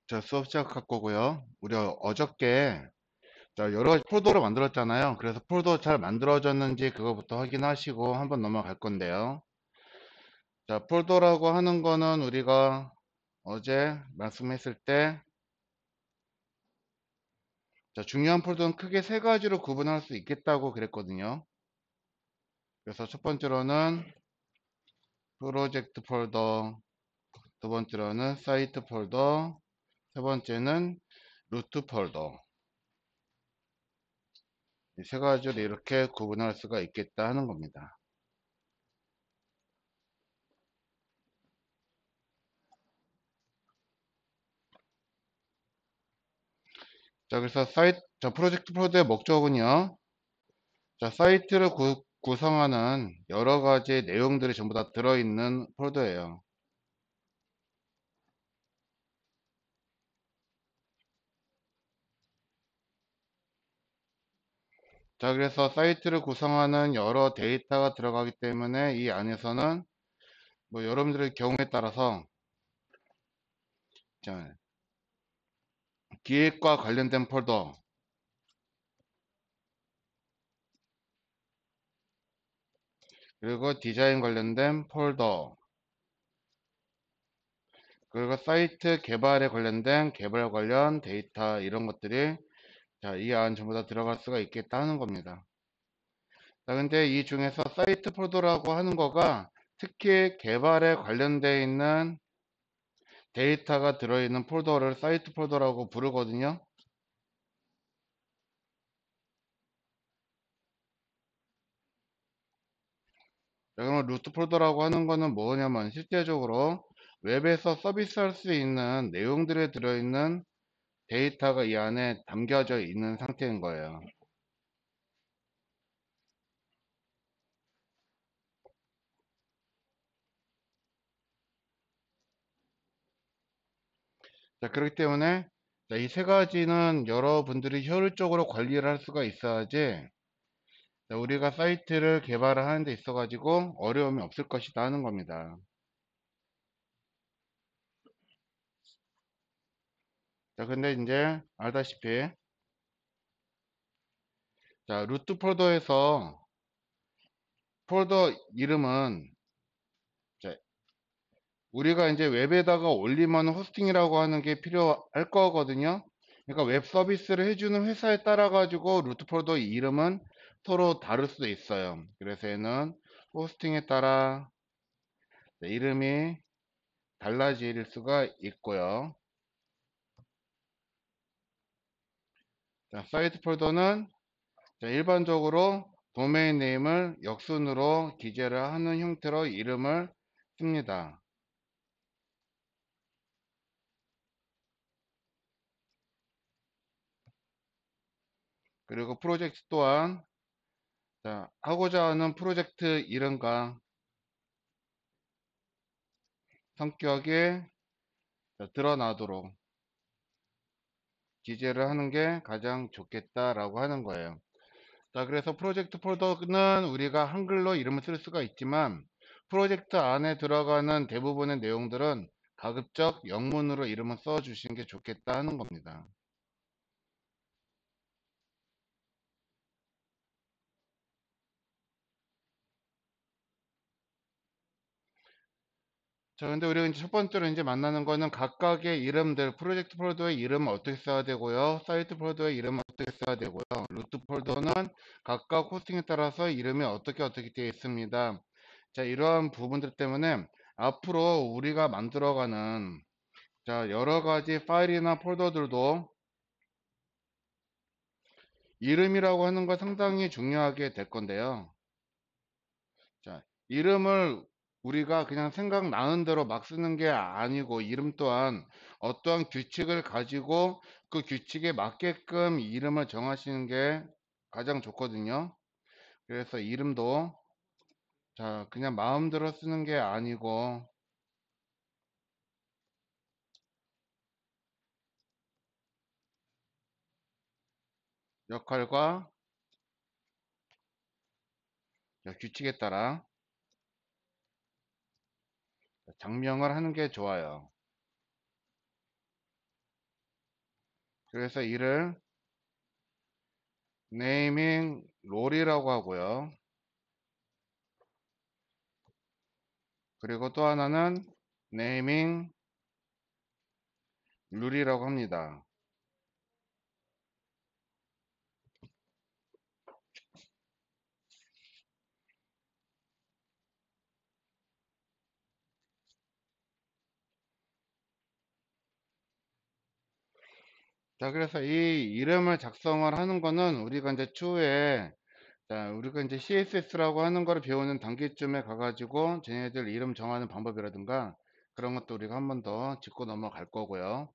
자, 수업 시작할 거고요. 우리 어저께 여러 가지 폴더를 만들었잖아요. 그래서 폴더 잘 만들어졌는지 그거부터 확인하시고 한번 넘어갈 건데요. 자, 폴더라고 하는 거는 우리가 어제 말씀했을 때 중요한 폴더는 크게 세 가지로 구분할 수 있겠다고 그랬거든요. 그래서 첫 번째로는 프로젝트 폴더, 두 번째로는 사이트 폴더, 세 번째는 루트 폴더. 이 세 가지로 이렇게 구분할 수가 있겠다 하는 겁니다. 자, 그래서 프로젝트 폴더의 목적은요. 자, 사이트를 구성하는 여러 가지 내용들이 전부 다 들어있는 폴더예요. 자, 그래서 사이트를 구성하는 여러 데이터가 들어가기 때문에 이 안에서는 뭐 여러분들의 경우에 따라서 자, 기획과 관련된 폴더, 그리고 디자인 관련된 폴더, 그리고 사이트 개발에 관련된 개발 관련 데이터 이런 것들이 자, 이 안 전부 다 들어갈 수가 있겠다 하는 겁니다. 자, 근데 이 중에서 사이트 폴더라고 하는 거가 특히 개발에 관련되어 있는 데이터가 들어있는 폴더를 사이트 폴더라고 부르거든요. 자, 그러면 루트 폴더라고 하는 거는 뭐냐면 실제적으로 웹에서 서비스할 수 있는 내용들에 들어있는 데이터가 이 안에 담겨져 있는 상태인 거예요. 자, 그렇기 때문에 이 세 가지는 여러분들이 효율적으로 관리를 할 수가 있어야지 우리가 사이트를 개발을 하는 데 있어 가지고 어려움이 없을 것이다 하는 겁니다. 자, 근데 이제 알다시피 자, 루트 폴더에서 폴더 이름은 자, 우리가 이제 웹에다가 올리면 호스팅이라고 하는 게 필요할 거거든요. 그러니까 웹 서비스를 해주는 회사에 따라 가지고 루트 폴더 이름은 서로 다를 수도 있어요. 그래서 얘는 호스팅에 따라 이름이 달라질 수가 있고요. 자, 사이트 폴더는 자, 일반적으로 도메인 네임을 역순으로 기재를 하는 형태로 이름을 씁니다. 그리고 프로젝트 또한 자, 하고자 하는 프로젝트 이름과 성격이 드러나도록 기재를 하는 게 가장 좋겠다라고 하는 거예요. 자, 그래서 프로젝트 폴더는 우리가 한글로 이름을 쓸 수가 있지만 프로젝트 안에 들어가는 대부분의 내용들은 가급적 영문으로 이름을 써 주시는 게 좋겠다 하는 겁니다. 자, 근데 우리가 이제 첫 번째로 이제 만나는 거는 각각의 이름들, 프로젝트 폴더의 이름을 어떻게 써야 되고요. 사이트 폴더의 이름을 어떻게 써야 되고요. 루트 폴더는 각각 호스팅에 따라서 이름이 어떻게 되어 있습니다. 자, 이러한 부분들 때문에 앞으로 우리가 만들어가는 자, 여러 가지 파일이나 폴더들도 이름이라고 하는 거 상당히 중요하게 될 건데요. 자, 이름을 우리가 그냥 생각나는 대로 막 쓰는 게 아니고 이름 또한 어떠한 규칙을 가지고 그 규칙에 맞게끔 이름을 정하시는 게 가장 좋거든요. 그래서 이름도 자, 그냥 마음대로 쓰는 게 아니고 역할과 규칙에 따라 장명을 하는 게 좋아요. 그래서 이를 네이밍 롤이라고 하고요. 그리고 또 하나는 네이밍 룰이라고 합니다. 자, 그래서 이 이름을 작성을 하는 거는 우리가 이제 추후에, 자, 우리가 이제 CSS라고 하는 거를 배우는 단계쯤에 가가지고 쟤네들 이름 정하는 방법이라든가 그런 것도 우리가 한 번 더 짚고 넘어갈 거고요.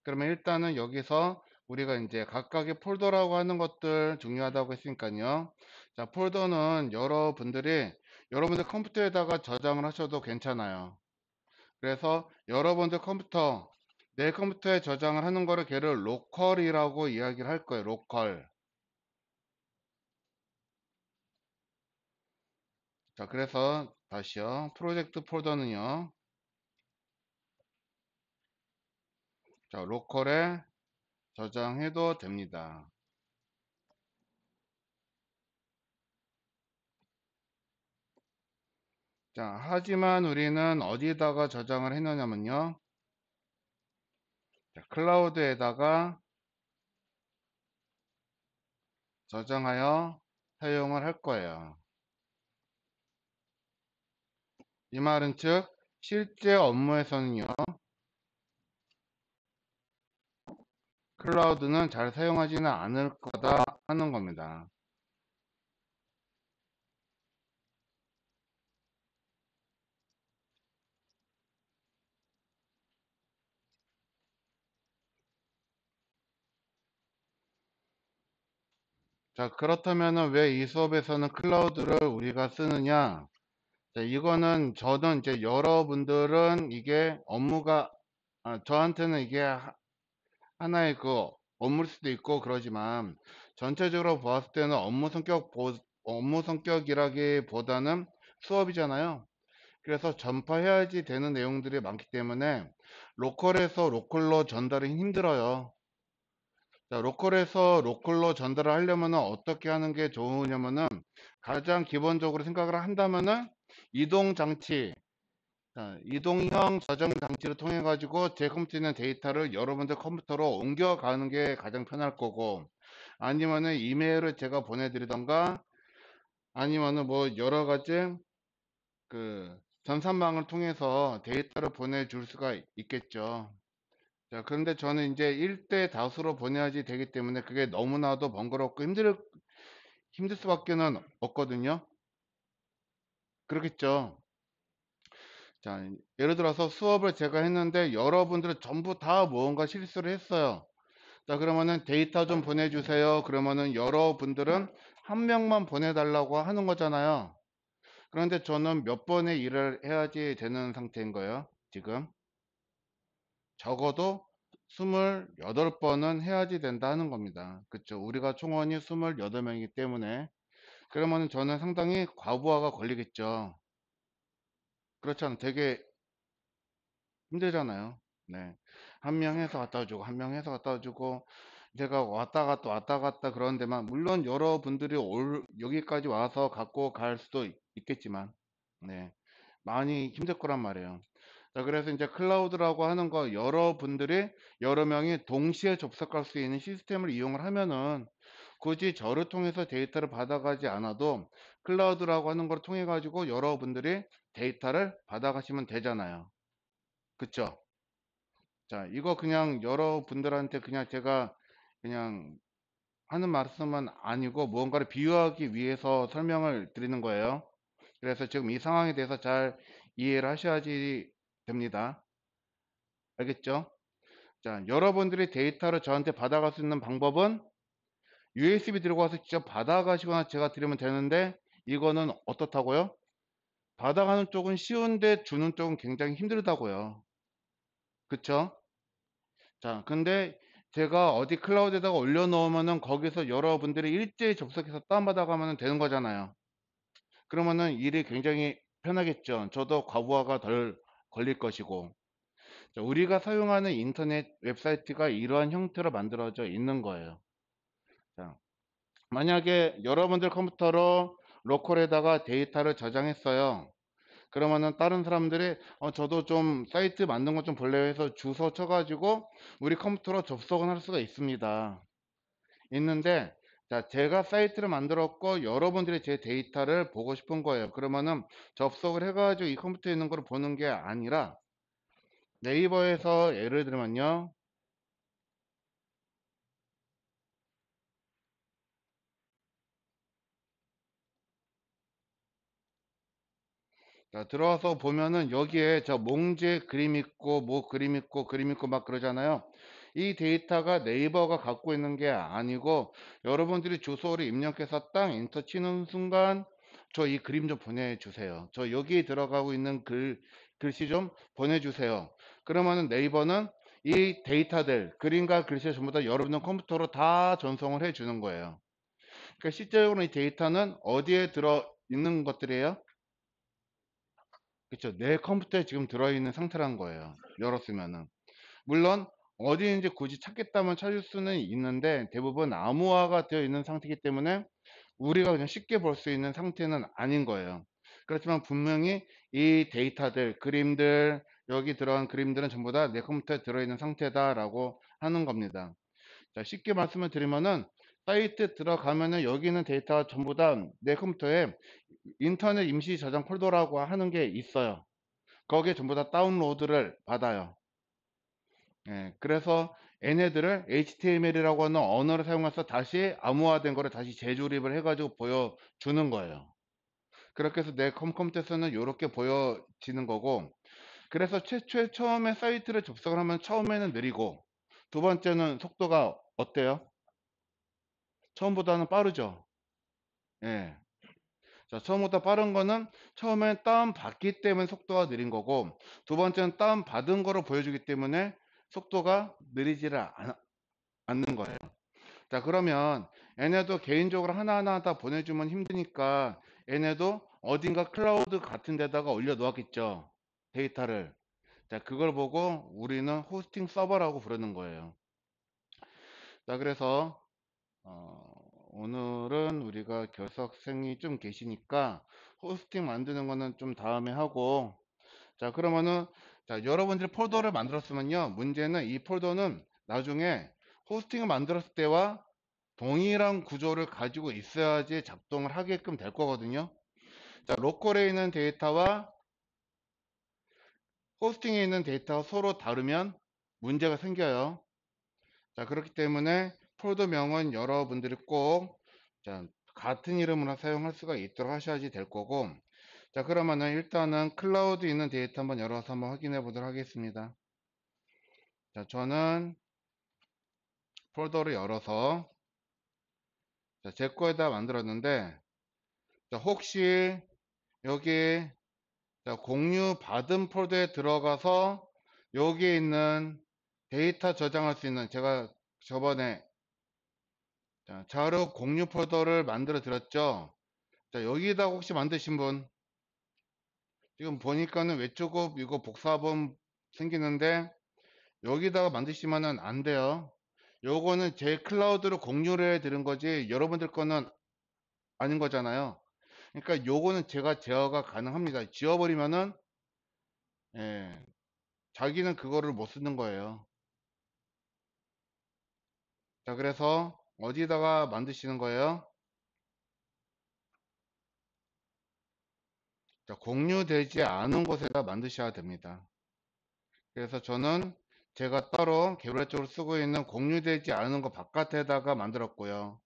그러면 일단은 여기서 우리가 이제 각각의 폴더라고 하는 것들 중요하다고 했으니까요. 자, 폴더는 여러분들 컴퓨터에다가 저장을 하셔도 괜찮아요. 그래서 여러분들 컴퓨터, 내 컴퓨터에 저장을 하는 거를 걔를 로컬이라고 이야기를 할 거예요. 로컬. 자, 그래서 다시요. 프로젝트 폴더는요. 자, 로컬에 저장해도 됩니다. 자, 하지만 우리는 어디다가 저장을 해놓냐면요. 자, 클라우드에다가 저장하여 사용을 할 거예요. 이 말은 즉, 실제 업무에서는요. 클라우드는 잘 사용하지는 않을 거다 하는 겁니다. 자, 그렇다면 왜 이 수업에서는 클라우드를 우리가 쓰느냐? 자, 이거는 저는 이제 여러분들은 이게 업무가, 저한테는 이게 하나의 그 업무일 수도 있고 그러지만 전체적으로 보았을 때는 업무 성격이라기보다는 수업이잖아요. 그래서 전파해야지 되는 내용들이 많기 때문에 로컬에서 로컬로 전달이 힘들어요. 자, 로컬에서 로컬로 전달을 하려면 어떻게 하는 게 좋으냐면은 가장 기본적으로 생각을 한다면은 이동 장치, 자, 이동형 저장 장치를 통해 가지고 제 컴퓨터에 있는 데이터를 여러분들 컴퓨터로 옮겨가는 게 가장 편할 거고, 아니면은 이메일을 제가 보내드리던가, 아니면은 뭐 여러 가지 그 전산망을 통해서 데이터를 보내줄 수가 있겠죠. 자, 그런데 저는 이제 1대 다수로 보내야지 되기 때문에 그게 너무나도 번거롭고 힘들 수밖에는 없거든요. 그렇겠죠. 자, 예를 들어서 수업을 제가 했는데 여러분들은 전부 다 무언가 실수를 했어요. 자, 그러면은 데이터 좀 보내주세요. 그러면은 여러분들은 한 명만 보내달라고 하는 거잖아요. 그런데 저는 몇 번의 일을 해야지 되는 상태인 거예요. 지금. 적어도 28번은 해야지 된다 하는 겁니다. 그쵸? 우리가 총원이 28명이기 때문에. 그러면은 저는 상당히 과부하가 걸리겠죠. 그렇잖아요. 되게 힘들잖아요. 네. 한 명 해서 갖다 주고, 한 명 해서 갖다 주고, 제가 왔다 갔다 그런 데만, 물론 여러분들이 여기까지 와서 갖고 갈 수도 있겠지만, 네. 많이 힘들 거란 말이에요. 자, 그래서 이제 클라우드라고 하는 거 여러분들이 여러 명이 동시에 접속할 수 있는 시스템을 이용을 하면은 굳이 저를 통해서 데이터를 받아가지 않아도 클라우드라고 하는 걸 통해 가지고 여러분들이 데이터를 받아가시면 되잖아요. 그쵸? 자, 이거 그냥 여러분들한테 그냥 제가 그냥 하는 말씀은 아니고 무언가를 비유하기 위해서 설명을 드리는 거예요. 그래서 지금 이 상황에 대해서 잘 이해를 하셔야지 됩니다. 알겠죠? 자, 여러분들이 데이터를 저한테 받아갈 수 있는 방법은 USB 들고 와서 직접 받아가시거나 제가 드리면 되는데 이거는 어떻다고요? 받아가는 쪽은 쉬운데 주는 쪽은 굉장히 힘들다고요. 그쵸? 자, 근데 제가 어디 클라우드에다가 올려놓으면은 거기서 여러분들이 일제히 접속해서 다운받아 가면 되는 거잖아요. 그러면은 일이 굉장히 편하겠죠. 저도 과부하가 덜 걸릴 것이고. 자, 우리가 사용하는 인터넷 웹사이트가 이러한 형태로 만들어져 있는 거예요. 자, 만약에 여러분들 컴퓨터로 로컬에다가 데이터를 저장했어요. 그러면은 다른 사람들이 저도 좀 사이트 만든 거 좀 볼래요 해서 주소 쳐가지고 우리 컴퓨터로 접속은 할 수가 있습니다. 있는데, 자, 제가 사이트를 만들었고 여러분들이 제 데이터를 보고 싶은 거예요. 그러면은 접속을 해가지고 이 컴퓨터에 있는 걸 보는 게 아니라 네이버에서 예를 들면요. 자, 들어와서 보면은 여기에 저 몽제 그림 있고 뭐 그림 있고 그림 있고 막 그러잖아요. 이 데이터가 네이버가 갖고 있는 게 아니고 여러분들이 주소를 입력해서 딱 엔터 치는 순간 저 이 그림 좀 보내주세요. 저 여기 들어가고 있는 글씨 좀 보내주세요. 그러면은 네이버는 이 데이터들 그림과 글씨 전부 다 여러분의 컴퓨터로 다 전송을 해 주는 거예요. 그러니까 실제로는 이 데이터는 어디에 들어 있는 것들이에요? 그쵸. 내 컴퓨터에 지금 들어있는 상태란 거예요. 열었으면은. 물론, 어디인지 굳이 찾겠다면 찾을 수는 있는데, 대부분 암호화가 되어 있는 상태이기 때문에, 우리가 그냥 쉽게 볼 수 있는 상태는 아닌 거예요. 그렇지만 분명히 이 데이터들, 그림들, 여기 들어간 그림들은 전부 다 내 컴퓨터에 들어있는 상태다라고 하는 겁니다. 자, 쉽게 말씀을 드리면은, 사이트 들어가면은 여기 있는 데이터가 전부 다 내 컴퓨터에 인터넷 임시 저장 폴더라고 하는 게 있어요. 거기에 전부 다 다운로드를 받아요. 예, 그래서 얘네들을 HTML이라고 하는 언어를 사용해서 다시 암호화된 거를 다시 재조립을 해가지고 보여주는 거예요. 그렇게 해서 내 컴퓨터에서는 이렇게 보여지는 거고, 그래서 최초에 처음에 사이트를 접속을 하면 처음에는 느리고, 두 번째는 속도가 어때요? 처음보다는 빠르죠. 예. 자, 처음보다 빠른 거는 처음엔 다운 받기 때문에 속도가 느린 거고, 두 번째는 다운 받은 거를 보여주기 때문에 속도가 느리지를 않는 거예요. 자, 그러면 얘네도 개인적으로 하나하나 다 보내주면 힘드니까 얘네도 어딘가 클라우드 같은 데다가 올려 놓았겠죠. 데이터를. 자, 그걸 보고 우리는 호스팅 서버라고 부르는 거예요. 자, 그래서 오늘은 우리가 결석생이 좀 계시니까 호스팅 만드는 거는 좀 다음에 하고, 자, 그러면은, 자, 여러분들이 폴더를 만들었으면요. 문제는 이 폴더는 나중에 호스팅을 만들었을 때와 동일한 구조를 가지고 있어야지 작동을 하게끔 될 거거든요. 자, 로컬에 있는 데이터와 호스팅에 있는 데이터가 서로 다르면 문제가 생겨요. 자, 그렇기 때문에 폴더명은 여러분들이 꼭, 자, 같은 이름으로 사용할 수가 있도록 하셔야지 될 거고, 자, 그러면은 일단은 클라우드 있는 데이터 한번 열어서 한번 확인해 보도록 하겠습니다. 자, 저는 폴더를 열어서, 자, 제 거에다 만들었는데, 자, 혹시 여기, 자, 공유 받은 폴더에 들어가서 여기에 있는 데이터 저장할 수 있는, 제가 저번에, 자, 자료 공유 폴더를 만들어 드렸죠. 자, 여기다 혹시 만드신 분, 지금 보니까는 외쪽업 이거 복사본 생기는데, 여기다가 만드시면은 안 돼요. 요거는 제 클라우드로 공유를 해 드린 거지, 여러분들 거는 아닌 거잖아요. 그러니까 요거는 제가 제어가 가능합니다. 지워버리면은, 예, 자기는 그거를 못 쓰는 거예요. 자, 그래서 어디다가 만드시는 거예요? 자, 공유되지 않은 곳에다 만드셔야 됩니다. 그래서 저는 제가 따로 개별적으로 쓰고 있는 공유되지 않은 거 바깥에다가 만들었고요.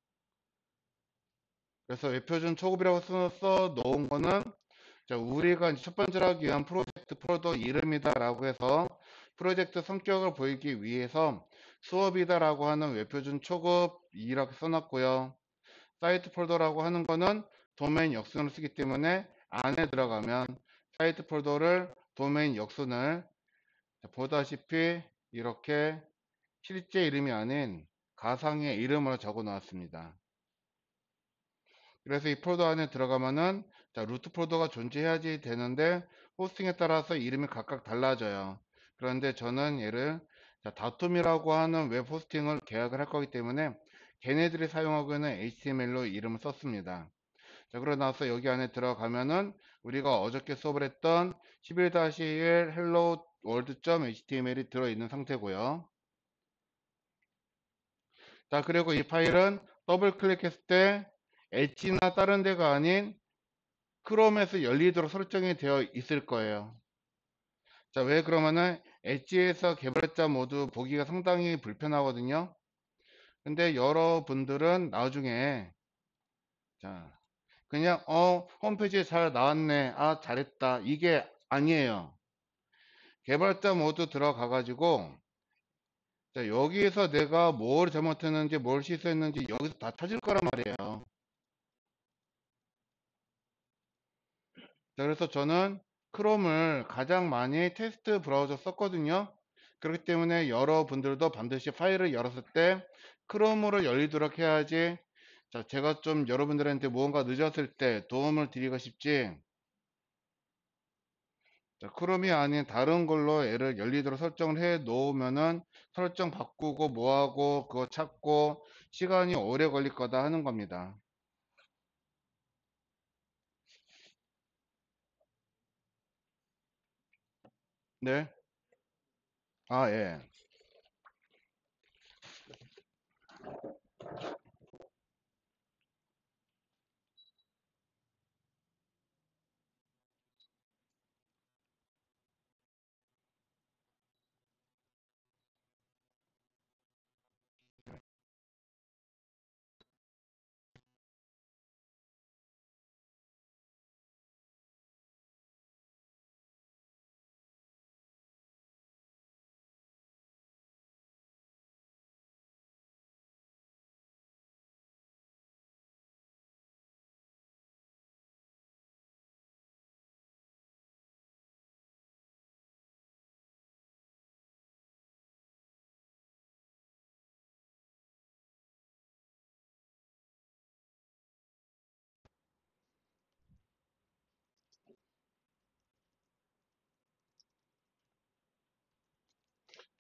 그래서 외표준 초급이라고 써 놓은 거는, 자, 우리가 이제 첫 번째로 하기 위한 프로젝트 폴더 이름이다라고 해서 프로젝트 성격을 보이기 위해서 수업이다라고 하는 외표준 초급 이라고 써놨고요. 사이트 폴더라고 하는 거는 도메인 역순을 쓰기 때문에 안에 들어가면 사이트 폴더를 도메인 역순을, 보다시피 이렇게 실제 이름이 아닌 가상의 이름으로 적어 놓았습니다. 그래서 이 폴더 안에 들어가면은, 자, 루트 폴더가 존재해야지 되는데 호스팅에 따라서 이름이 각각 달라져요. 그런데 저는 얘를 다툼이라고 하는 웹 호스팅을 계약을 할 거기 때문에 걔네들이 사용하고 있는 HTML로 이름을 썼습니다. 자, 그러고 나서 여기 안에 들어가면은 우리가 어저께 수업을 했던 11-1 hello world.html이 들어있는 상태고요. 자, 그리고 이 파일은 더블 클릭했을 때 엣지나 다른 데가 아닌 크롬에서 열리도록 설정이 되어 있을 거예요. 자, 왜 그러면은 엣지에서 개발자 모두 보기가 상당히 불편하거든요. 근데 여러분들은 나중에 자, 그냥 홈페이지에 잘 나왔네, 아 잘했다, 이게 아니에요. 개발자 모두 들어가 가지고 자, 여기에서 내가 뭘 잘못했는지 뭘 실수했는지 여기서 다 찾을 거란 말이에요. 자, 그래서 저는 크롬을 가장 많이 테스트 브라우저 썼거든요. 그렇기 때문에 여러분들도 반드시 파일을 열었을 때 크롬으로 열리도록 해야지. 자, 제가 좀 여러분들한테 무언가 늦었을 때 도움을 드리고 싶지. 자, 크롬이 아닌 다른 걸로 얘를 열리도록 설정을 해 놓으면은 설정 바꾸고 뭐하고 그거 찾고 시간이 오래 걸릴 거다 하는 겁니다. 네. 아, 예.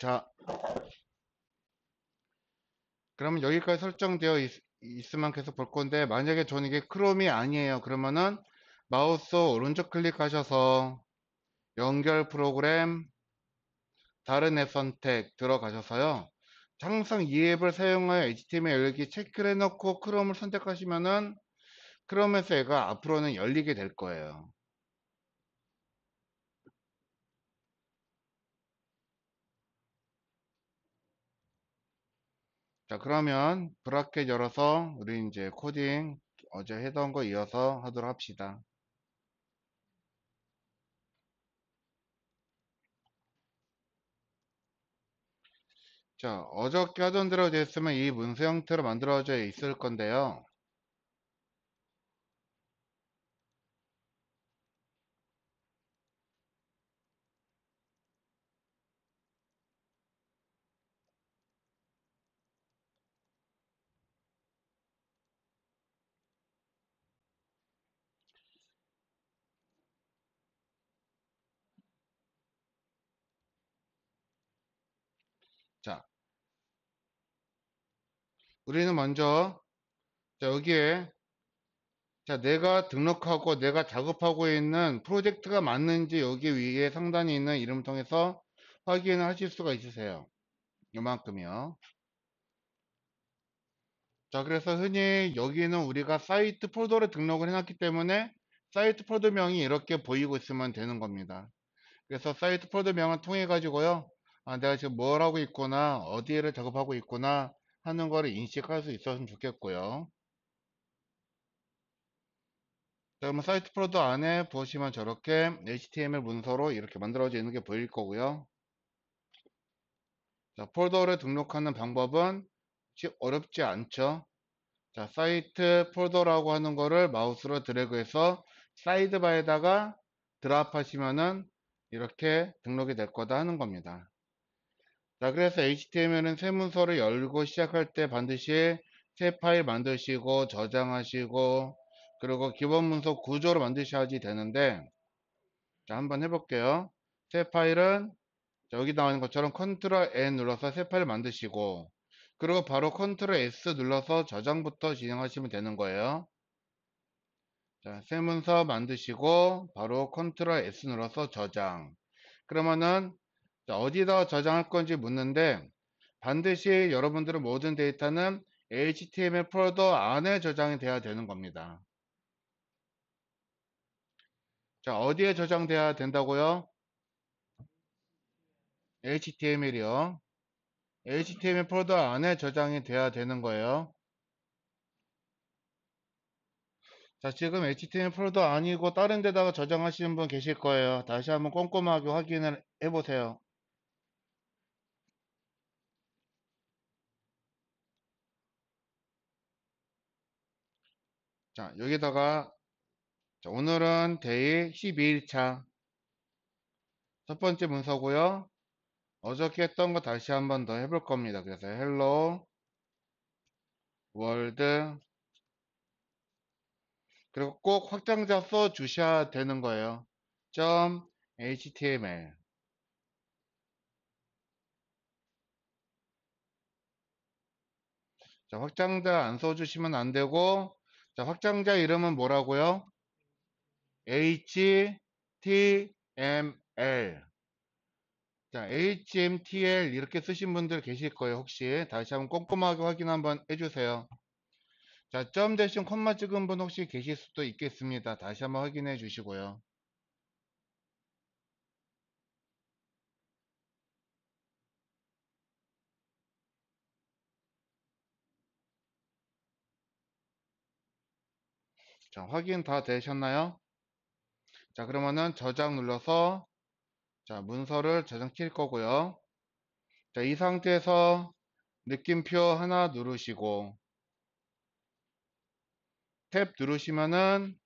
자, 그러면 여기까지 설정되어 있으면 계속 볼 건데, 만약에 저는 이게 크롬이 아니에요. 그러면은 마우스 오른쪽 클릭하셔서 연결 프로그램, 다른 앱 선택 들어가셔서요. 항상 이 앱을 사용하여 HTML 열기 체크를 해놓고 크롬을 선택하시면은 크롬에서 얘가 앞으로는 열리게 될 거예요. 자, 그러면 브라켓 열어서 우리 이제 코딩 어제 해던 거 이어서 하도록 합시다. 자, 어저께 하던 대로 됐으면 이 문서 형태로 만들어져 있을 건데요. 자, 우리는 먼저 자, 여기에 자, 내가 등록하고 내가 작업하고 있는 프로젝트가 맞는지 여기 위에 상단에 있는 이름 통해서 확인을 하실 수가 있으세요. 요만큼이요. 자, 그래서 흔히 여기는 우리가 사이트 폴더를 등록을 해놨기 때문에 사이트 폴더명이 이렇게 보이고 있으면 되는 겁니다. 그래서 사이트 폴더명을 통해 가지고요. 아, 내가 지금 뭘 하고 있구나, 어디에를 작업하고 있구나 하는 거를 인식할 수 있었으면 좋겠고요. 자, 그러면 사이트 폴더 안에 보시면 저렇게 HTML 문서로 이렇게 만들어져 있는 게 보일 거고요. 자, 폴더를 등록하는 방법은 어렵지 않죠. 자, 사이트 폴더라고 하는 거를 마우스로 드래그해서 사이드바에다가 드랍 하시면은 이렇게 등록이 될 거다 하는 겁니다. 자, 그래서 HTML은 새 문서를 열고 시작할 때 반드시 새 파일 만드시고 저장하시고 그리고 기본 문서 구조를 만드셔야지 되는데 자, 한번 해볼게요. 새 파일은 자, 여기 나오는 것처럼 컨트롤 N 눌러서 새 파일 만드시고, 그리고 바로 컨트롤 S 눌러서 저장부터 진행하시면 되는 거예요. 자, 새 문서 만드시고 바로 컨트롤 S 눌러서 저장. 그러면은 자, 어디다 저장할 건지 묻는데, 반드시 여러분들의 모든 데이터는 HTML 폴더 안에 저장이 돼야 되는 겁니다. 자, 어디에 저장돼야 된다고요? HTML이요. HTML 폴더 안에 저장이 돼야 되는 거예요. 자, 지금 HTML 폴더 아니고 다른 데다가 저장하시는 분 계실 거예요. 다시 한번 꼼꼼하게 확인을 해보세요. 자, 여기다가 자, 오늘은 데이 12일차 첫 번째 문서고요. 어저께 했던 거 다시 한번 더 해볼 겁니다. 그래서 hello world, 그리고 꼭 확장자 써 주셔야 되는 거예요. .html. 자, 확장자 안 써주시면 안 되고, 자, 확장자 이름은 뭐라고요? HTML. 자, HMTL 이렇게 쓰신 분들 계실 거예요. 혹시 다시 한번 꼼꼼하게 확인 한번 해주세요. 자, 점 대신 콤마 찍은 분 혹시 계실 수도 있겠습니다. 다시 한번 확인해 주시고요. 자, 확인 다 되셨나요? 자, 그러면은 저장 눌러서 자, 문서를 저장킬 거고요. 자, 이 상태에서 느낌표 하나 누르시고 탭 누르시면은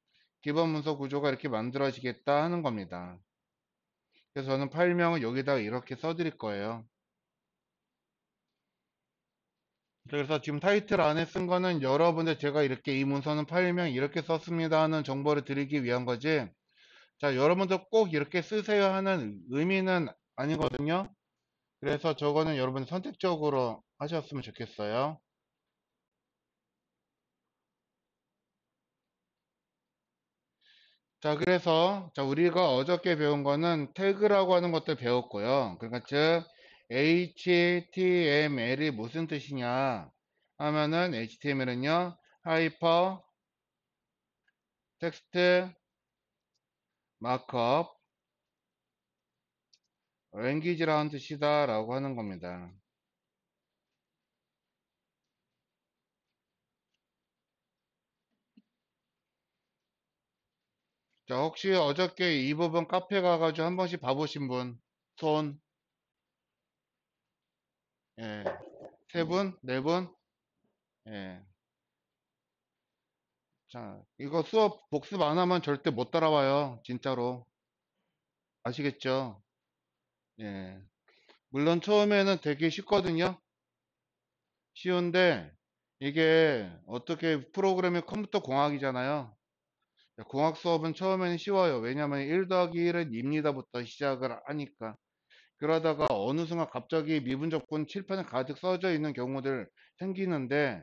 기본 문서 구조가 이렇게 만들어지겠다 하는 겁니다. 그래서 저는 파일명을 여기다가 이렇게 써드릴 거예요. 그래서 지금 타이틀 안에 쓴 거는 여러분들 제가 이렇게 이 문서는 파일명 이렇게 썼습니다 하는 정보를 드리기 위한 거지. 자, 여러분들 꼭 이렇게 쓰세요 하는 의미는 아니거든요. 그래서 저거는 여러분 선택적으로 하셨으면 좋겠어요. 자, 그래서 자, 우리가 어저께 배운 거는 태그라고 하는 것들 배웠고요. 그러니까 즉 HTML이 무슨 뜻이냐 하면은 HTML은요 하이퍼 텍스트 마크업 랭귀지라는 뜻이다 라고 하는 겁니다. 자, 혹시 어저께 이 부분 카페 가가지고 한 번씩 봐보신 분 손, 예, 세 분, 네 분, 예. 자, 이거 수업 복습 안 하면 절대 못 따라와요. 진짜로. 아시겠죠? 예. 물론 처음에는 되게 쉽거든요. 쉬운데 이게 어떻게 프로그램이 컴퓨터 공학이잖아요. 공학 수업은 처음에는 쉬워요. 왜냐하면 1 더하기 1은 입니다부터 시작을 하니까. 그러다가 어느 순간 갑자기 미분적분 칠판에 가득 써져 있는 경우들 생기는데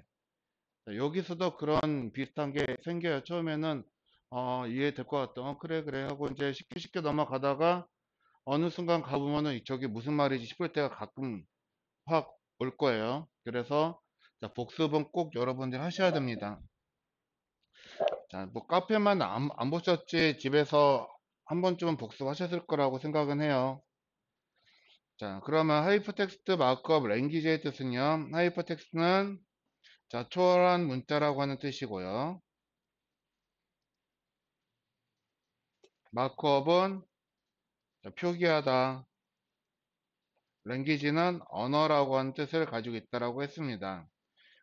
여기서도 그런 비슷한 게 생겨요. 처음에는 이해될 것 같다. 그래 그래 하고 이제 쉽게 쉽게 넘어가다가 어느 순간 가보면은 저게 무슨 말이지 싶을 때가 가끔 확 올 거예요. 그래서 자, 복습은 꼭 여러분들 하셔야 됩니다. 자, 뭐 카페만 안 보셨지 집에서 한 번쯤은 복습하셨을 거라고 생각은 해요. 자, 그러면 하이퍼텍스트 마크업 랭귀지의 뜻은요. 하이퍼텍스트는 자, 초월한 문자라고 하는 뜻이고요. 마크업은 자, 표기하다. 랭귀지는 언어라고 하는 뜻을 가지고 있다라고 했습니다.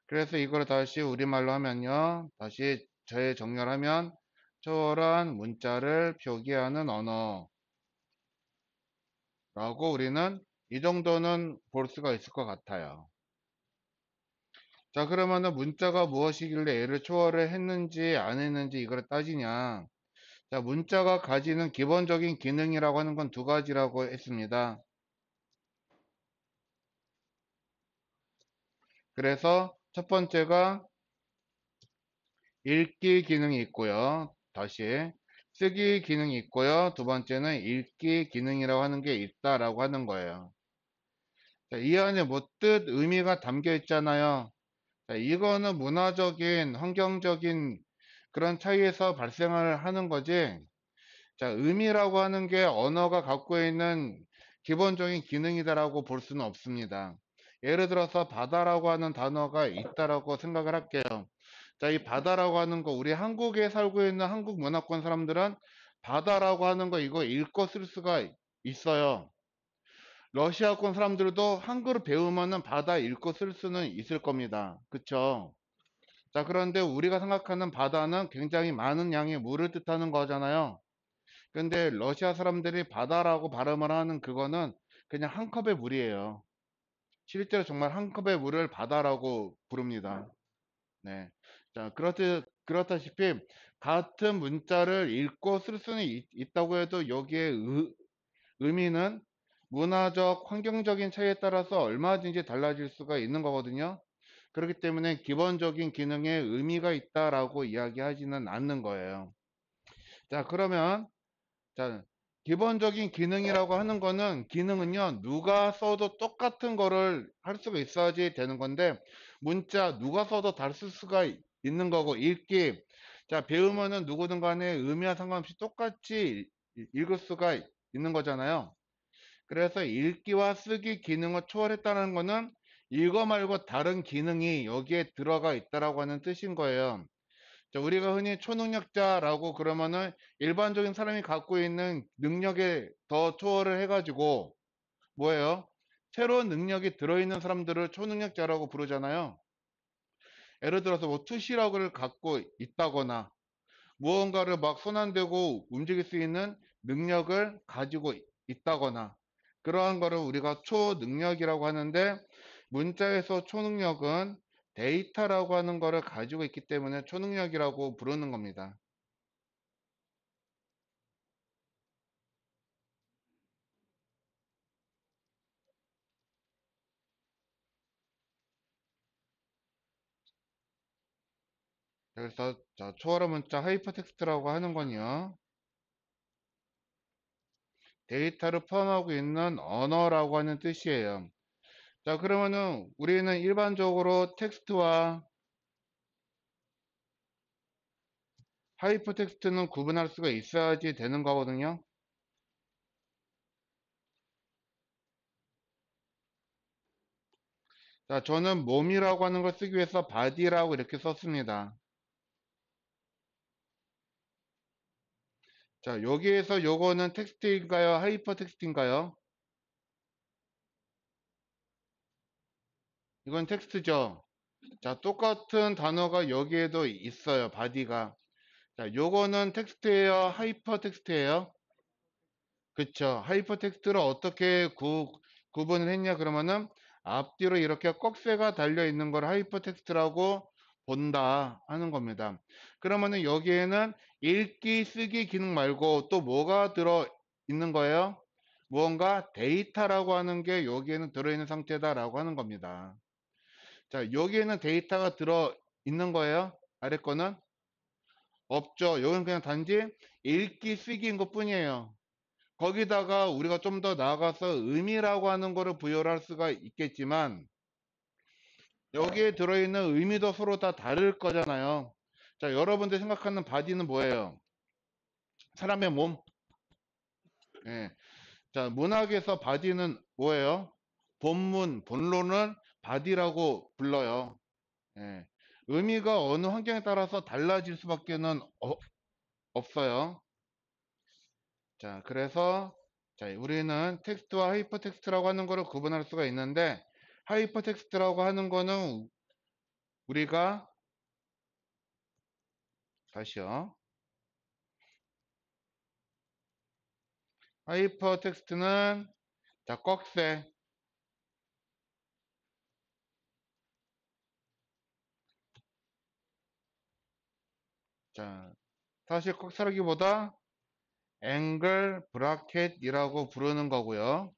그래서 이걸 다시 우리말로 하면요. 다시 재정렬하면 초월한 문자를 표기하는 언어라고 우리는 이 정도는 볼 수가 있을 것 같아요. 자, 그러면은 문자가 무엇이길래 얘를 초월을 했는지 안 했는지 이걸 따지냐. 자, 문자가 가지는 기본적인 기능이라고 하는 건 두 가지라고 했습니다. 그래서 첫 번째가 읽기 기능이 있고요. 다시 쓰기 기능이 있고요. 두 번째는 읽기 기능이라고 하는 게 있다라고 하는 거예요. 자, 이 안에 뭐 뜻, 의미가 담겨 있잖아요. 자, 이거는 문화적인, 환경적인 그런 차이에서 발생을 하는 거지. 자, 의미라고 하는 게 언어가 갖고 있는 기본적인 기능이다라고 볼 수는 없습니다. 예를 들어서 바다라고 하는 단어가 있다라고 생각을 할게요. 자, 이 바다라고 하는 거, 우리 한국에 살고 있는 한국 문화권 사람들은 바다라고 하는 거 이거 읽고 쓸 수가 있어요. 러시아권 사람들도 한글을 배우면은 바다 읽고 쓸 수는 있을 겁니다. 그쵸? 자, 그런데 우리가 생각하는 바다는 굉장히 많은 양의 물을 뜻하는 거잖아요. 근데 러시아 사람들이 바다라고 발음을 하는 그거는 그냥 한 컵의 물이에요. 실제로 정말 한 컵의 물을 바다라고 부릅니다. 네. 자, 그렇다시피 같은 문자를 읽고 쓸 수는 있다고 해도 여기에 의미는 문화적, 환경적인 차이에 따라서 얼마든지 달라질 수가 있는 거거든요. 그렇기 때문에 기본적인 기능에 의미가 있다라고 이야기하지는 않는 거예요. 자, 그러면 자, 기본적인 기능이라고 하는 거는 기능은요, 누가 써도 똑같은 거를 할 수가 있어야지 되는 건데, 문자 누가 써도 다 쓸 수가 있는 거고, 읽기. 자, 배우면은 누구든 간에 의미와 상관없이 똑같이 읽을 수가 있는 거잖아요. 그래서 읽기와 쓰기 기능을 초월했다는 거는 이거 말고 다른 기능이 여기에 들어가 있다라고 하는 뜻인 거예요. 자, 우리가 흔히 초능력자라고 그러면은 일반적인 사람이 갖고 있는 능력에 더 초월을 해가지고 뭐예요? 새로운 능력이 들어있는 사람들을 초능력자라고 부르잖아요. 예를 들어서 뭐 투시력을 갖고 있다거나 무언가를 막 손 안 대고 움직일 수 있는 능력을 가지고 있다거나 그러한 거를 우리가 초능력이라고 하는데 문자에서 초능력은 데이터라고 하는 거를 가지고 있기 때문에 초능력이라고 부르는 겁니다. 그래서 초월어 문자 하이퍼텍스트라고 하는 건요. 데이터를 포함하고 있는 언어라고 하는 뜻이에요. 자, 그러면은 우리는 일반적으로 텍스트와 하이퍼텍스트는 구분할 수가 있어야지 되는 거거든요. 자, 저는 몸이라고 하는 걸 쓰기 위해서 body라고 이렇게 썼습니다. 자, 여기에서 요거는 텍스트인가요? 하이퍼텍스트인가요? 이건 텍스트죠. 자, 똑같은 단어가 여기에도 있어요. body가. 자, 요거는 텍스트예요? 하이퍼텍스트예요? 그쵸. 하이퍼텍스트를 어떻게 구분을 했냐 그러면은 앞뒤로 이렇게 꺽쇠가 달려 있는 걸 하이퍼텍스트라고 본다 하는 겁니다. 그러면은 여기에는 읽기, 쓰기 기능 말고 또 뭐가 들어 있는 거예요? 무언가 데이터라고 하는 게 여기에는 들어있는 상태다라고 하는 겁니다. 자, 여기에는 데이터가 들어 있는 거예요? 아래 거는? 없죠. 여기는 그냥 단지 읽기, 쓰기인 것 뿐이에요. 거기다가 우리가 좀 더 나아가서 의미라고 하는 거를 부여를 할 수가 있겠지만 여기에 들어있는 의미도 서로 다 다를 거잖아요. 자, 여러분들 생각하는 바디는 뭐예요? 사람의 몸. 예. 자, 문학에서 바디는 뭐예요? 본론은 바디라고 불러요. 예. 의미가 어느 환경에 따라서 달라질 수밖에는 없어요. 자, 그래서 자, 우리는 텍스트와 하이퍼텍스트라고 하는 거를 구분할 수가 있는데 하이퍼텍스트라고 하는 거는 우리가 다시요. 하이퍼텍스트는 자, 꺽쇠. 자, 사실 꺽쇠라기보다 앵글 브라켓이라고 부르는 거고요.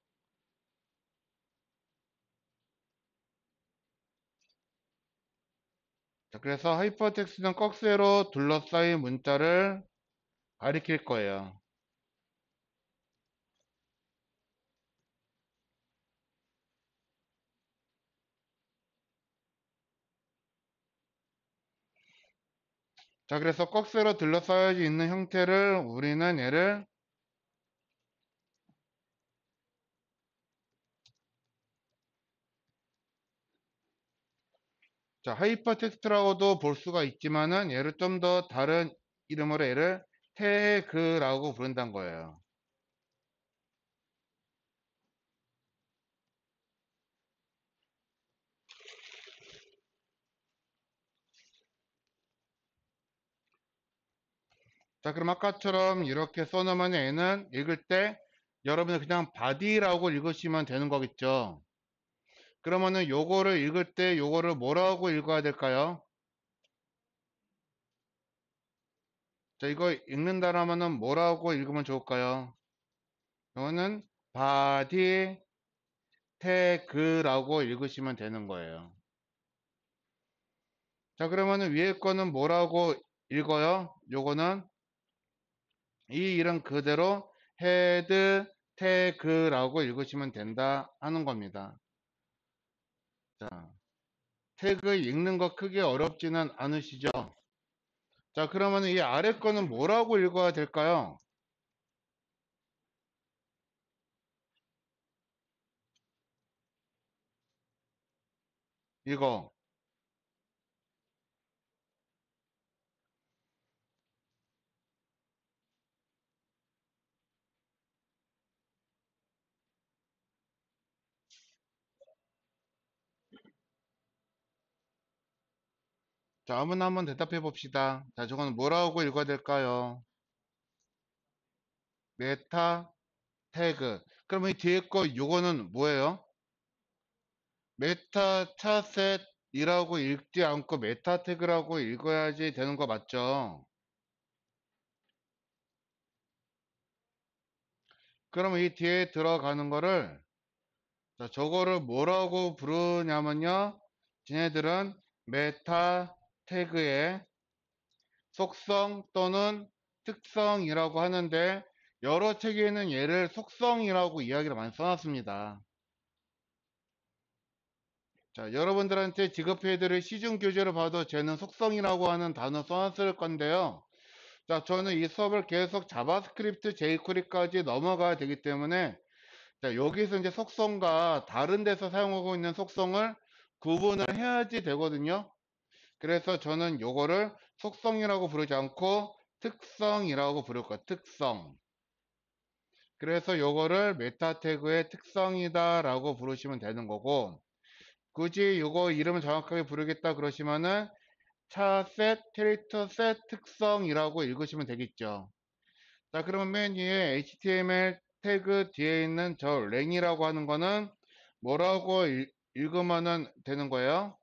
자, 그래서 하이퍼텍스트는 꺽쇠로 둘러싸인 문자를 가리킬 거예요. 자, 그래서 꺽쇠로 둘러싸여 있는 형태를 우리는 얘를 자, 하이퍼텍스트라고도 볼 수가 있지만은 얘를 좀 더 다른 이름으로 얘를 태그라고 부른다는 거예요. 자, 그럼 아까처럼 이렇게 써놓으면 얘는 읽을 때 여러분이 그냥 body라고 읽으시면 되는 거겠죠. 그러면은 요거를 읽을 때 요거를 뭐라고 읽어야 될까요? 자, 이거 읽는다라면은 뭐라고 읽으면 좋을까요? 이거는 body tag라고 읽으시면 되는 거예요. 자, 그러면은 위에 거는 뭐라고 읽어요? 요거는 이 이름 그대로 헤드 태그라고 읽으시면 된다 하는 겁니다. 자, 태그 읽는 거 크게 어렵지는 않으시죠? 자, 그러면 이 아래 거는 뭐라고 읽어야 될까요? 이거. 자, 아무나 한번 대답해 봅시다. 자, 저거는 뭐라고 읽어야 될까요? 메타 태그. 그러면 이 뒤에 거 요거는 뭐예요? 메타 차셋이라고 읽지 않고 메타 태그라고 읽어야지 되는 거 맞죠? 그러면 이 뒤에 들어가는 거를 자, 저거를 뭐라고 부르냐면요. 쟤네들은 메타 태그의 속성 또는 특성이라고 하는데 여러 책에는 얘를 속성이라고 이야기를 많이 써놨습니다. 자, 여러분들한테 지급해드릴 시중 교재를 봐도 쟤는 속성이라고 하는 단어 써놨을 건데요. 자, 저는 이 수업을 계속 자바스크립트 jQuery까지 넘어가야 되기 때문에 자, 여기서 이제 속성과 다른 데서 사용하고 있는 속성을 구분을 해야지 되거든요. 그래서 저는 요거를 속성이라고 부르지 않고 특성이라고 부를 거예요. 특성. 그래서 요거를 메타 태그의 특성이다라고 부르시면 되는 거고, 굳이 요거 이름을 정확하게 부르겠다 그러시면은 차셋, 캐릭터 셋 특성이라고 읽으시면 되겠죠. 자, 그러면 맨 위에 HTML 태그 뒤에 있는 저 랭이라고 하는 거는 뭐라고 읽으면 되는 거예요?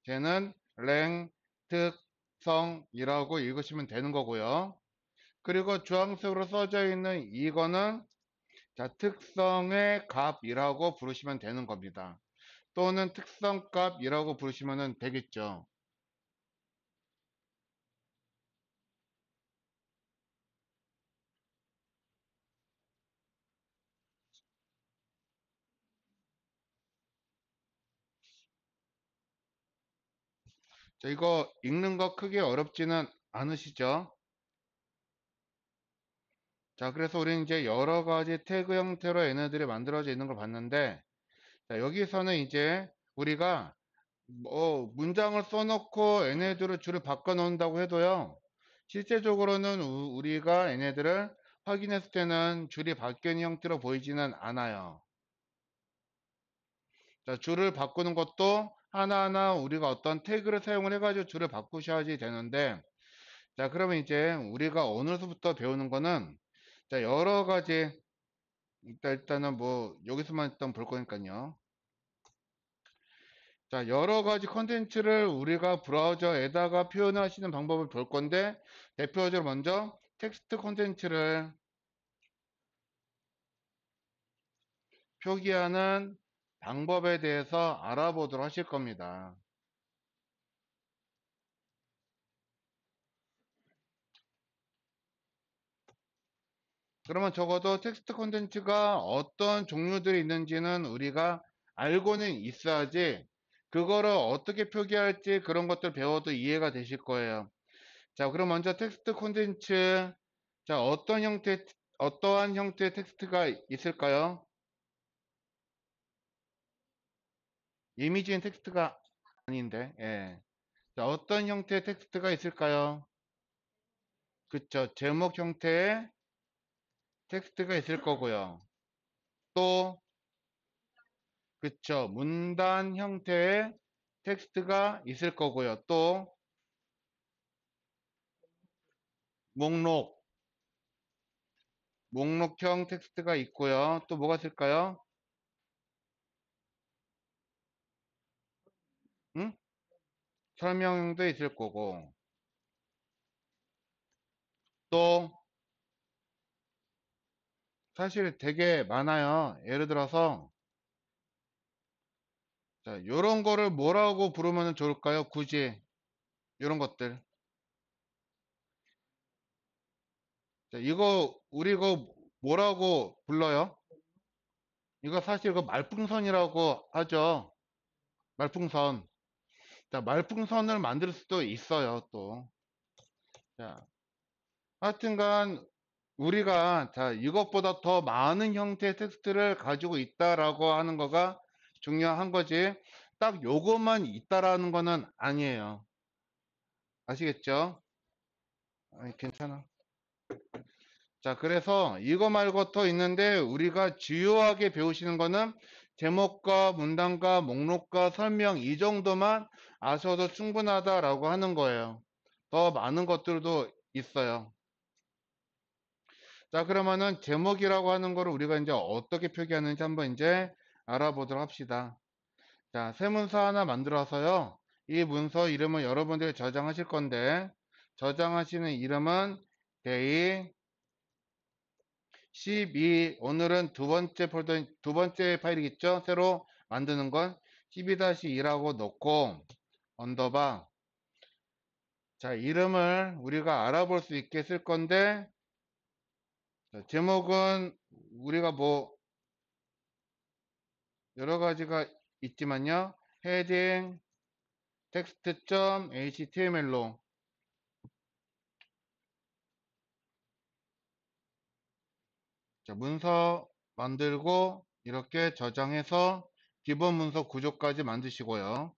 쟤는 랭 특성이라고 읽으시면 되는 거고요. 그리고 주황색으로 써져 있는 이거는 자, 특성의 값이라고 부르시면 되는 겁니다. 또는 특성값이라고 부르시면 되겠죠. 자, 이거 읽는 거 크게 어렵지는 않으시죠? 자, 그래서 우리는 이제 여러 가지 태그 형태로 얘네들이 만들어져 있는 걸 봤는데, 자, 여기서는 이제 우리가 뭐 문장을 써놓고 얘네들을 줄을 바꿔 놓는다고 해도요. 실제적으로는 우리가 얘네들을 확인했을 때는 줄이 바뀌는 형태로 보이지는 않아요. 자, 줄을 바꾸는 것도 하나하나 우리가 어떤 태그를 사용을 해가지고 줄을 바꾸셔야지 되는데, 자, 그러면 이제 우리가 오늘부터 배우는 거는 자, 여러 가지 일단은 뭐 여기서만 일단 볼 거니까요. 자, 여러 가지 컨텐츠를 우리가 브라우저에다가 표현하시는 방법을 볼 건데, 대표적으로 먼저 텍스트 컨텐츠를 표기하는 방법에 대해서 알아보도록 하실 겁니다. 그러면 적어도 텍스트 콘텐츠가 어떤 종류들이 있는지는 우리가 알고는 있어야지 그거를 어떻게 표기할지 그런 것들 배워도 이해가 되실 거예요. 자, 그럼 먼저 텍스트 콘텐츠. 자, 어떠한 형태의 텍스트가 있을까요? 이미지는 텍스트가 아닌데, 예. 자, 어떤 형태의 텍스트가 있을까요? 그쵸. 제목 형태의 텍스트가 있을 거고요. 또, 그쵸. 문단 형태의 텍스트가 있을 거고요. 또, 목록, 목록형 텍스트가 있고요. 또 뭐가 있을까요? 응? 설명도 있을 거고. 또, 사실 되게 많아요. 예를 들어서, 자, 요런 거를 뭐라고 부르면 좋을까요? 굳이, 요런 것들. 자, 우리 이거 뭐라고 불러요? 이거 사실 그 말풍선이라고 하죠. 말풍선. 자, 말풍선을 만들 수도 있어요, 또. 자, 하여튼간, 우리가, 자, 이것보다 더 많은 형태의 텍스트를 가지고 있다라고 하는 거가 중요한 거지. 딱 요것만 있다라는 거는 아니에요. 아시겠죠? 아니, 괜찮아. 자, 그래서 이거 말고 더 있는데 우리가 주요하게 배우시는 거는 제목과 문단과 목록과 설명 이 정도만 아셔도 충분하다라고 하는 거예요. 더 많은 것들도 있어요. 자, 그러면은 제목이라고 하는 거를 우리가 이제 어떻게 표기하는지 한번 이제 알아보도록 합시다. 자, 새 문서 하나 만들어서요. 이 문서 이름을 여러분들이 저장하실 건데 저장하시는 이름은 day 12. 오늘은 두 번째 파일이겠죠? 새로 만드는 건 12-2라고 넣고 언더바. 자, 이름을 우리가 알아볼 수 있게 쓸 건데 자, 제목은 우리가 뭐 여러 가지가 있지만요. 헤딩 text.html로 자, 문서 만들고 이렇게 저장해서 기본 문서 구조까지 만드시고요.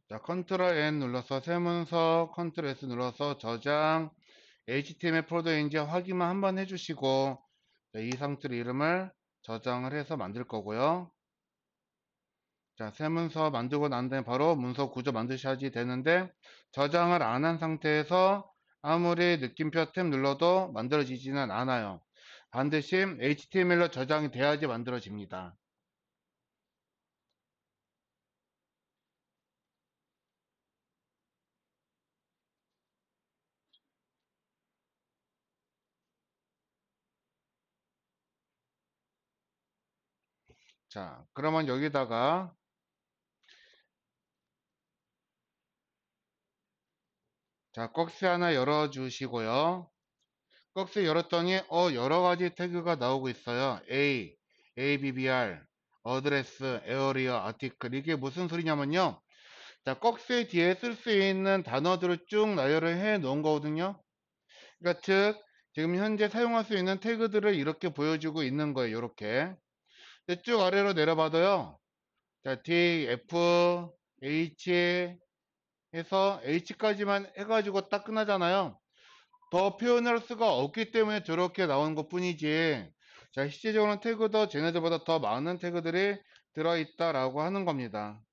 자, 컨트롤 N 눌러서 새 문서, 컨트롤 S 눌러서 저장, HTML 폴더인지 확인만 한번 해주시고, 자, 이 상태로 이름을 저장을 해서 만들 거고요. 자, 새 문서 만들고 난 다음에 바로 문서 구조 만드셔야지 되는데, 저장을 안 한 상태에서 아무리 느낌표 탭 눌러도 만들어지지는 않아요. 반드시 HTML로 저장이 돼야지 만들어집니다. 자, 그러면 여기다가 자, 꺽쇠 하나 열어주시고요. 꺽쇠 열었더니 여러 가지 태그가 나오고 있어요. ABBR, 어드레스, 에어리어, 아티클. 이게 무슨 소리냐면요. 자, 꺽쇠 뒤에 쓸 수 있는 단어들을 쭉 나열을 해 놓은 거거든요. 그러니까 즉 지금 현재 사용할 수 있는 태그들을 이렇게 보여주고 있는 거예요. 이렇게. 쭉 아래로 내려봐도요. 자, D, F, H 해서 H까지만 해가지고 딱 끝나잖아요. 더 표현할 수가 없기 때문에 저렇게 나오는 것 뿐이지. 자, 실제적으로는 태그도 쟤네들보다 더 많은 태그들이 들어있다라고 하는 겁니다.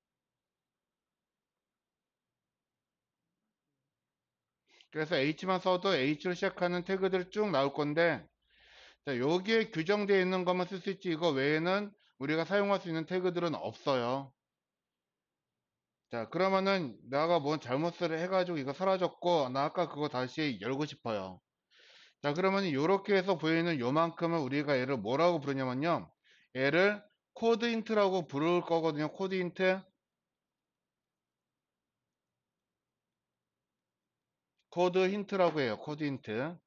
그래서 H만 써도 H로 시작하는 태그들이 쭉 나올 건데, 자, 여기에 규정되어 있는 것만 쓸 수 있지 이거 외에는 우리가 사용할 수 있는 태그들은 없어요. 자, 그러면은 내가 뭔 잘못을 해가지고 이거 사라졌고 나 아까 그거 다시 열고 싶어요. 자, 그러면 이렇게 해서 보이는 요만큼을 우리가 얘를 뭐라고 부르냐면요, 얘를 코드 힌트라고 부를 거거든요. 코드 힌트. 코드 힌트라고 해요. 코드 힌트.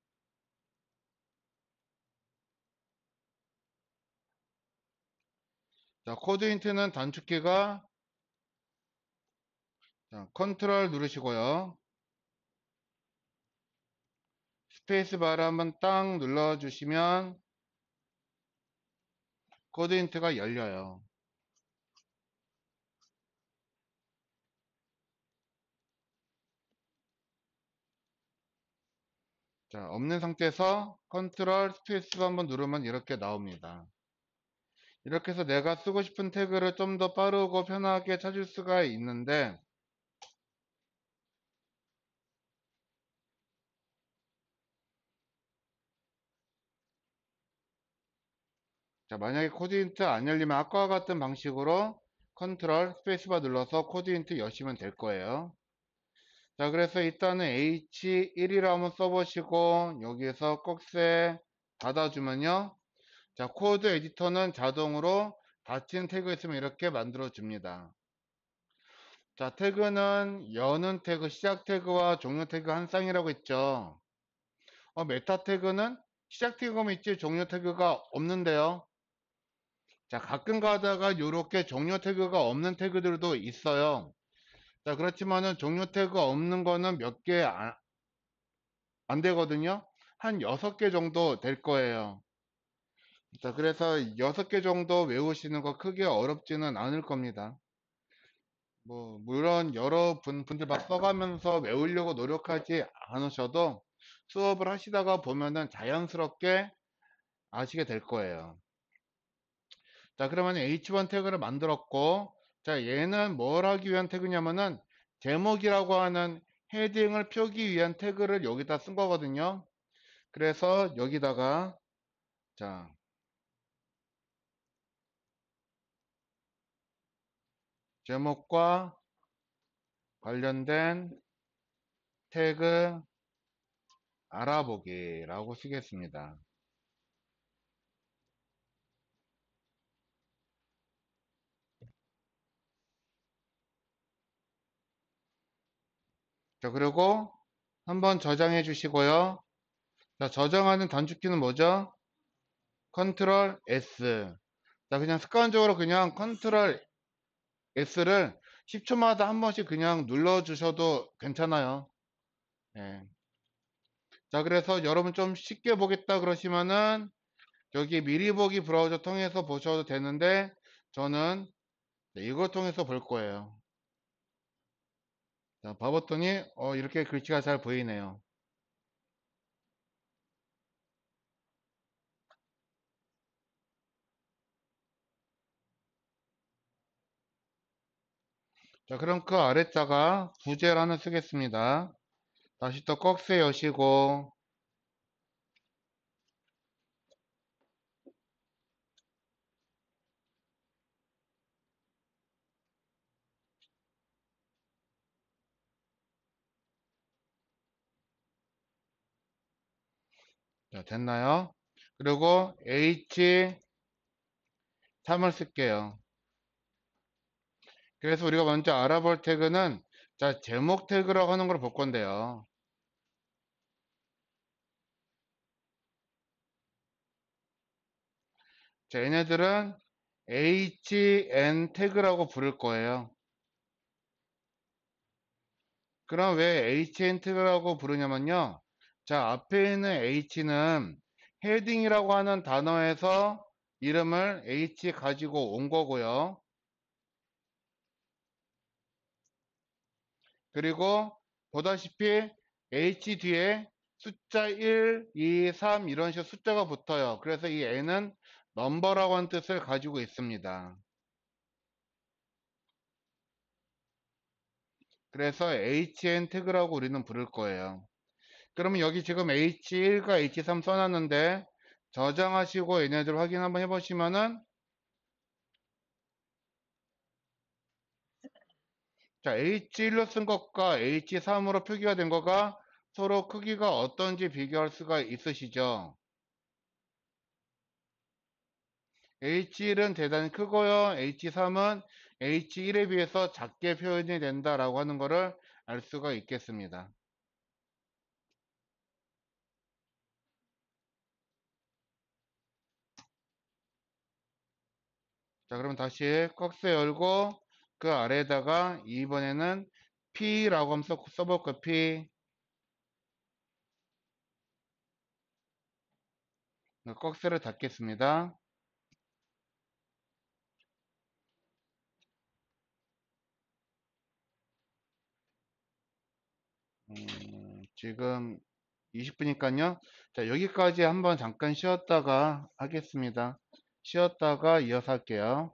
자, 코드 힌트는 단축키가, 자, 컨트롤 누르시고요. 스페이스 바를 한번 딱 눌러주시면 코드 힌트가 열려요. 자, 없는 상태에서 컨트롤 스페이스 한번 누르면 이렇게 나옵니다. 이렇게 해서 내가 쓰고 싶은 태그를 좀 더 빠르고 편하게 찾을 수가 있는데, 자, 만약에 코드 힌트 안 열리면 아까와 같은 방식으로 컨트롤 스페이스바 눌러서 코드 힌트 여시면 될 거예요. 자, 그래서 일단은 H1이라 한번 써보시고 여기에서 꺽쇠 닫아주면요, 자, 코드 에디터는 자동으로 닫힌 태그 있으면 이렇게 만들어 줍니다. 자, 태그는 여는 태그, 시작 태그와 종료 태그 한 쌍이라고 했죠. 메타 태그는 시작 태그만 있지 종료 태그가 없는데요. 자, 가끔 가다가 이렇게 종료 태그가 없는 태그들도 있어요. 자, 그렇지만은 종료 태그 없는 거는 몇 개 안 되거든요. 한 6개 정도 될 거예요. 자, 그래서 6개 정도 외우시는 거 크게 어렵지는 않을 겁니다. 뭐, 물론 분들 막 써가면서 외우려고 노력하지 않으셔도 수업을 하시다가 보면은 자연스럽게 아시게 될 거예요. 자, 그러면 H1 태그를 만들었고, 자, 얘는 뭘 하기 위한 태그냐면은 제목이라고 하는 헤딩을 펴기 위한 태그를 여기다 쓴 거거든요. 그래서 여기다가, 자, 제목과 관련된 태그 알아보기라고 쓰겠습니다. 자, 그리고 한번 저장해 주시고요. 자, 저장하는 단축키는 뭐죠? 컨트롤 S. 자, 그냥 습관적으로 그냥 컨트롤 S를 10초마다 한 번씩 그냥 눌러 주셔도 괜찮아요. 예. 자, 그래서 여러분 좀 쉽게 보겠다 그러시면은 여기 미리 보기 브라우저 통해서 보셔도 되는데 저는 이걸 통해서 볼 거예요. 자, 봐봤더니 이렇게 글씨가 잘 보이네요. 자, 그럼 그 아래자가 부제를 하나 쓰겠습니다. 다시 또 꺽쇠 여시고, 자, 됐나요? 그리고 H3을 쓸게요. 그래서 우리가 먼저 알아볼 태그는, 자, 제목 태그라고 하는 걸 볼 건데요. 자, 얘네들은 HN 태그라고 부를 거예요. 그럼 왜 HN 태그라고 부르냐면요. 자, 앞에 있는 H는 헤딩이라고 하는 단어에서 이름을 H 가지고 온 거고요. 그리고 보다시피 H 뒤에 숫자 1, 2, 3 이런 식으로 숫자가 붙어요. 그래서 이 N은 넘버라고 하는 뜻을 가지고 있습니다. 그래서 HN 태그라고 우리는 부를 거예요. 그러면 여기 지금 H1과 H3 써놨는데 저장하시고 얘네들 확인 한번 해보시면은, 자, H1로 쓴 것과 H3으로 표기가 된 거가 서로 크기가 어떤지 비교할 수가 있으시죠? H1은 대단히 크고요. H3은 H1에 비해서 작게 표현이 된다라고 하는 것을 알 수가 있겠습니다. 자, 그럼 다시 꺽쇠 열고 그 아래에다가 이번에는 P라고 한번 써볼까요? P. 꺽쇠를 닫겠습니다. 지금 20분이니까요. 자, 여기까지 한번 잠깐 쉬었다가 하겠습니다. 쉬었다가 이어서 할게요.